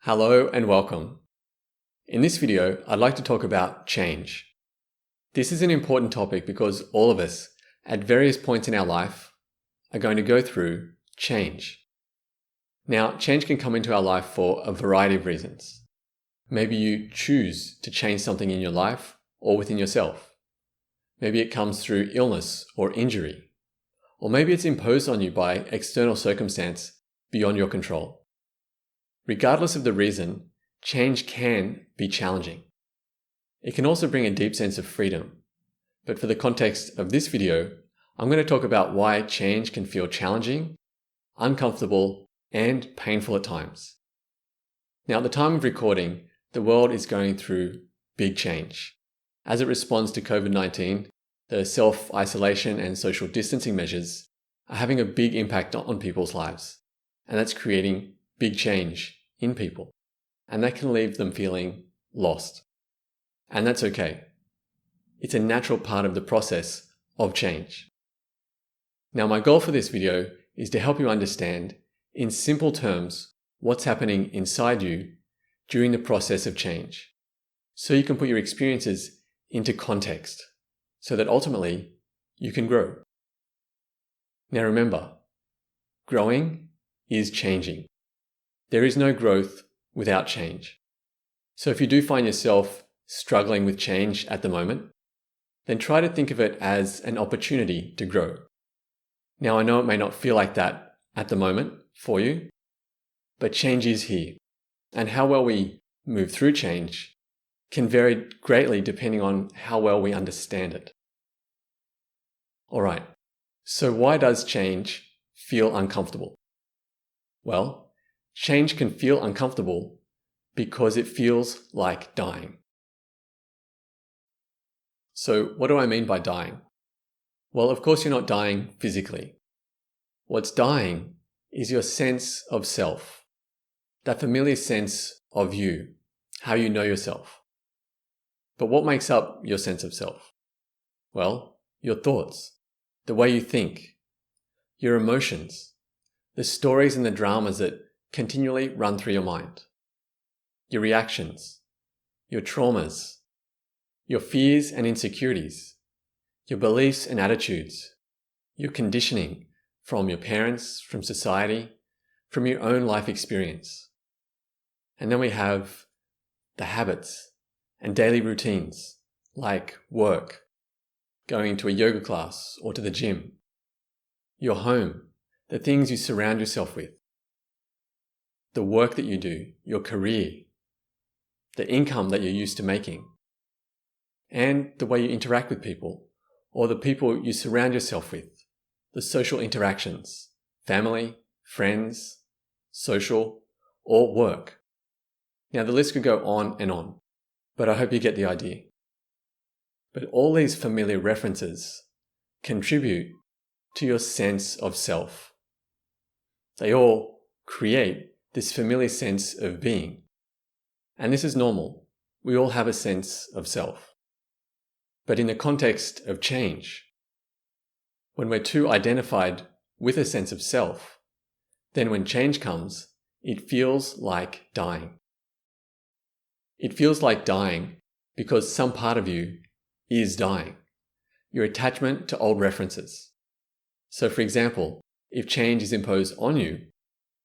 Hello and welcome. In this video, I'd like to talk about change. This is an important topic because all of us, at various points in our life, are going to go through change. Now, change can come into our life for a variety of reasons. Maybe you choose to change something in your life or within yourself. Maybe it comes through illness or injury. Or maybe it's imposed on you by external circumstance beyond your control. Regardless of the reason, change can be challenging. It can also bring a deep sense of freedom. But for the context of this video, I'm going to talk about why change can feel challenging, uncomfortable, and painful at times. Now, at the time of recording, the world is going through big change. As it responds to COVID-19, the self-isolation and social distancing measures are having a big impact on people's lives, and that's creating big change in people, and that can leave them feeling lost. And that's okay. It's a natural part of the process of change. Now, my goal for this video is to help you understand, in simple terms, what's happening inside you during the process of change, so you can put your experiences into context, so that ultimately you can grow. Now remember, growing is changing. There is no growth without change. So if you do find yourself struggling with change at the moment, then try to think of it as an opportunity to grow. Now, I know it may not feel like that at the moment for you, but change is here. And how well we move through change can vary greatly depending on how well we understand it. All right, so why does change feel uncomfortable? Well, change can feel uncomfortable because it feels like dying. So what do I mean by dying? Well, of course you're not dying physically. What's dying is your sense of self, that familiar sense of you, how you know yourself. But what makes up your sense of self? Well, your thoughts, the way you think, your emotions, the stories and the dramas that continually run through your mind, your reactions, your traumas, your fears and insecurities, your beliefs and attitudes, your conditioning from your parents, from society, from your own life experience. And then we have the habits and daily routines like work, going to a yoga class or to the gym, your home, the things you surround yourself with, the work that you do, your career, the income that you're used to making, and the way you interact with people, or the people you surround yourself with, the social interactions, family, friends, social, or work. Now, the list could go on and on, but I hope you get the idea. But all these familiar references contribute to your sense of self. They all create this familiar sense of being. And this is normal. We all have a sense of self. But in the context of change, when we're too identified with a sense of self, then when change comes, it feels like dying. It feels like dying because some part of you is dying. Your attachment to old references. So for example, if change is imposed on you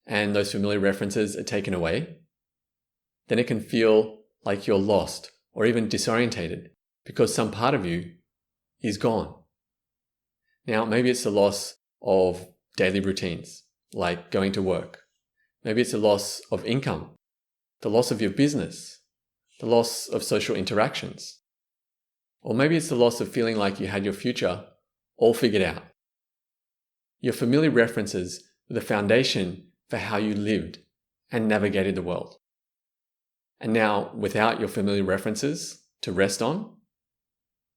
and those familiar references are taken away, then it can feel like you're lost or even disorientated because some part of you is gone. Now, maybe it's the loss of daily routines, like going to work. Maybe it's the loss of income, the loss of your business, the loss of social interactions. Or maybe it's the loss of feeling like you had your future all figured out. Your familiar references were the foundation for how you lived and navigated the world. And now, without your familiar references to rest on,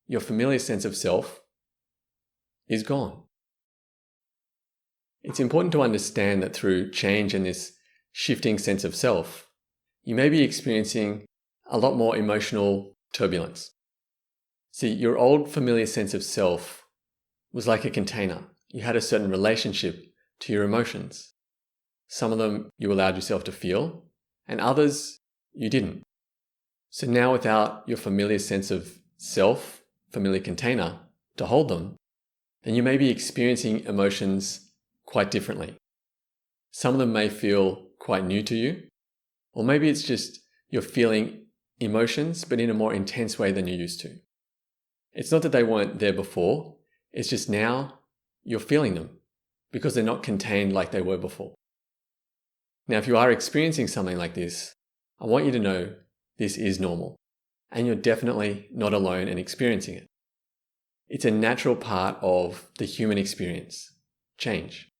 your familiar sense of self is gone. It's important to understand that through change and this shifting sense of self, you may be experiencing a lot more emotional turbulence. See, your old familiar sense of self was like a container. You had a certain relationship to your emotions. Some of them you allowed yourself to feel, and others you didn't. So now without your familiar sense of self, familiar container to hold them, then you may be experiencing emotions quite differently. Some of them may feel quite new to you, or maybe it's just you're feeling emotions, but in a more intense way than you used to. It's not that they weren't there before, it's just now you're feeling them because they're not contained like they were before. Now, if you are experiencing something like this, I want you to know this is normal, and you're definitely not alone in experiencing it. It's a natural part of the human experience, change.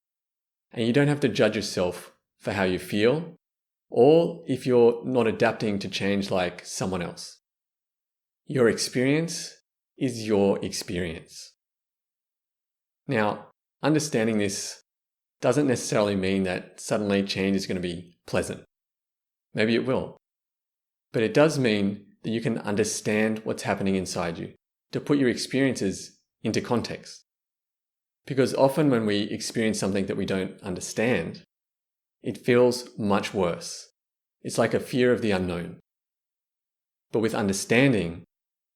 And you don't have to judge yourself for how you feel, or if you're not adapting to change like someone else. Your experience is your experience. Now, understanding this doesn't necessarily mean that suddenly change is going to be pleasant. Maybe it will. But it does mean that you can understand what's happening inside you, to put your experiences into context. Because often when we experience something that we don't understand, it feels much worse. It's like a fear of the unknown. But with understanding,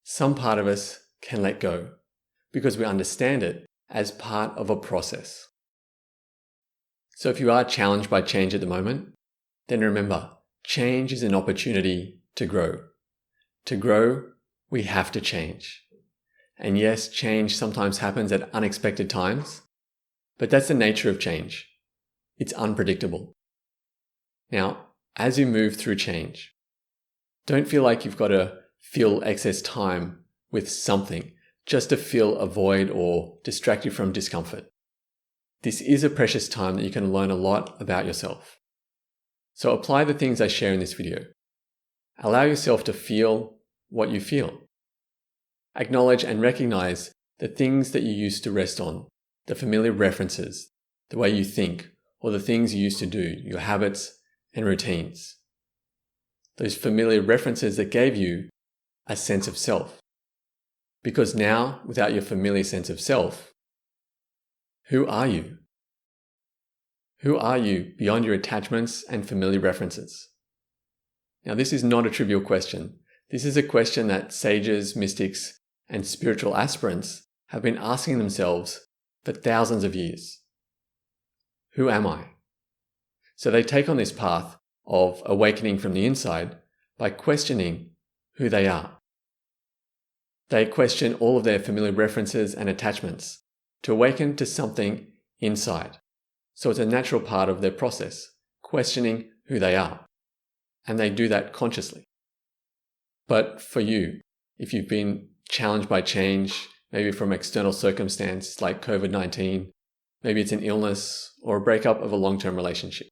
some part of us can let go because we understand it as part of a process. So if you are challenged by change at the moment, then remember, change is an opportunity to grow. To grow, we have to change. And yes, change sometimes happens at unexpected times, but that's the nature of change. It's unpredictable. Now, as you move through change, don't feel like you've got to fill excess time with something just to fill a void or distract you from discomfort. This is a precious time that you can learn a lot about yourself. So apply the things I share in this video. Allow yourself to feel what you feel. Acknowledge and recognize the things that you used to rest on, the familiar references, the way you think, or the things you used to do, your habits and routines. Those familiar references that gave you a sense of self. Because now, without your familiar sense of self, who are you? Who are you beyond your attachments and familiar references? Now, this is not a trivial question. This is a question that sages, mystics, and spiritual aspirants have been asking themselves for thousands of years. Who am I? So they take on this path of awakening from the inside by questioning who they are. They question all of their familiar references and attachments to awaken to something inside. So it's a natural part of their process, questioning who they are. And they do that consciously. But for you, if you've been challenged by change, maybe from external circumstance like COVID-19, maybe it's an illness or a breakup of a long-term relationship,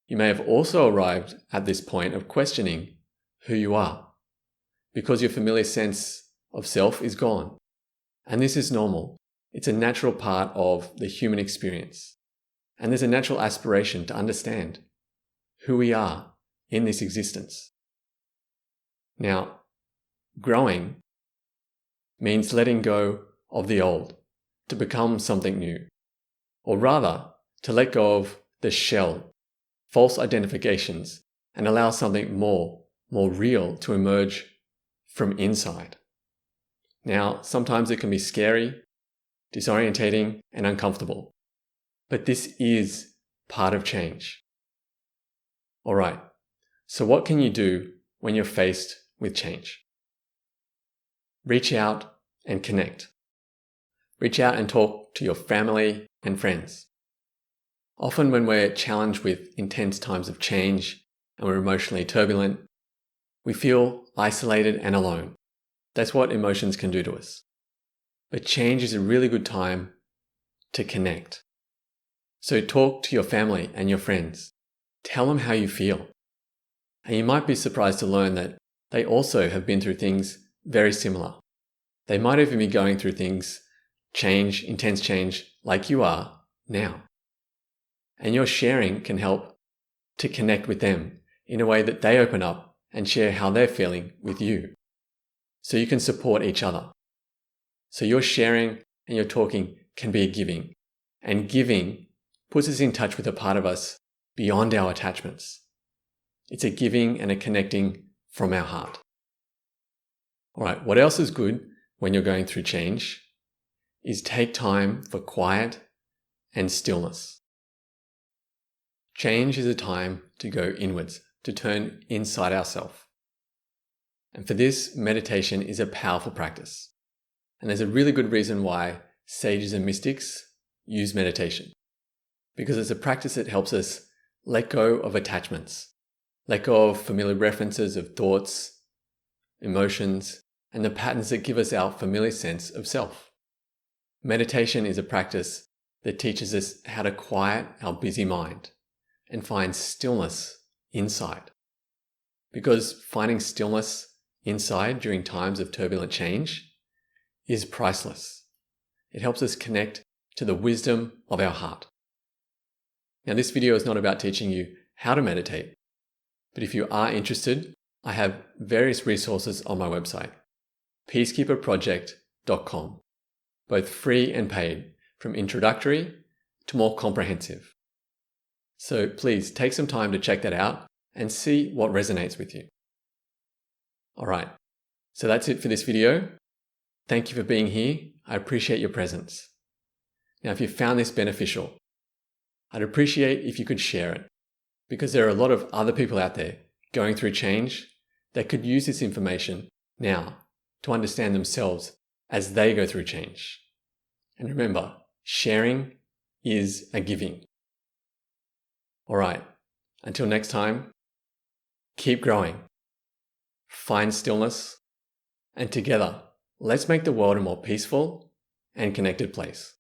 you may have also arrived at this point of questioning who you are because your familiar sense of self is gone. And this is normal. It's a natural part of the human experience. And there's a natural aspiration to understand who we are in this existence. Now, growing means letting go of the old to become something new, or rather, to let go of the shell, false identifications, and allow something more real to emerge from inside. Now, sometimes it can be scary, disorientating, and uncomfortable, but this is part of change. All right, so what can you do when you're faced with change? Reach out and connect. Reach out and talk to your family and friends. Often when we're challenged with intense times of change and we're emotionally turbulent, we feel isolated and alone. That's what emotions can do to us. But change is a really good time to connect. So talk to your family and your friends. Tell them how you feel. And you might be surprised to learn that they also have been through things very similar. They might even be going through things, change, intense change, like you are now. And your sharing can help to connect with them in a way that they open up and share how they're feeling with you. So you can support each other. So your sharing and your talking can be a giving. And giving puts us in touch with a part of us beyond our attachments. It's a giving and a connecting from our heart. All right, what else is good when you're going through change is take time for quiet and stillness. Change is a time to go inwards, to turn inside ourselves. And for this, meditation is a powerful practice. And there's a really good reason why sages and mystics use meditation. Because it's a practice that helps us let go of attachments, let go of familiar references of thoughts, emotions, and the patterns that give us our familiar sense of self. Meditation is a practice that teaches us how to quiet our busy mind and find stillness inside. Because finding stillness inside during times of turbulent change is priceless. It helps us connect to the wisdom of our heart. Now, this video is not about teaching you how to meditate, but if you are interested, I have various resources on my website, peacekeeperproject.com, both free and paid, from introductory to more comprehensive. So please take some time to check that out and see what resonates with you. All right, so that's it for this video. Thank you for being here. I appreciate your presence. Now, if you found this beneficial, I'd appreciate if you could share it, because there are a lot of other people out there going through change that could use this information now to understand themselves as they go through change. And remember, sharing is a giving. All right, until next time, keep growing, find stillness, and together, let's make the world a more peaceful and connected place.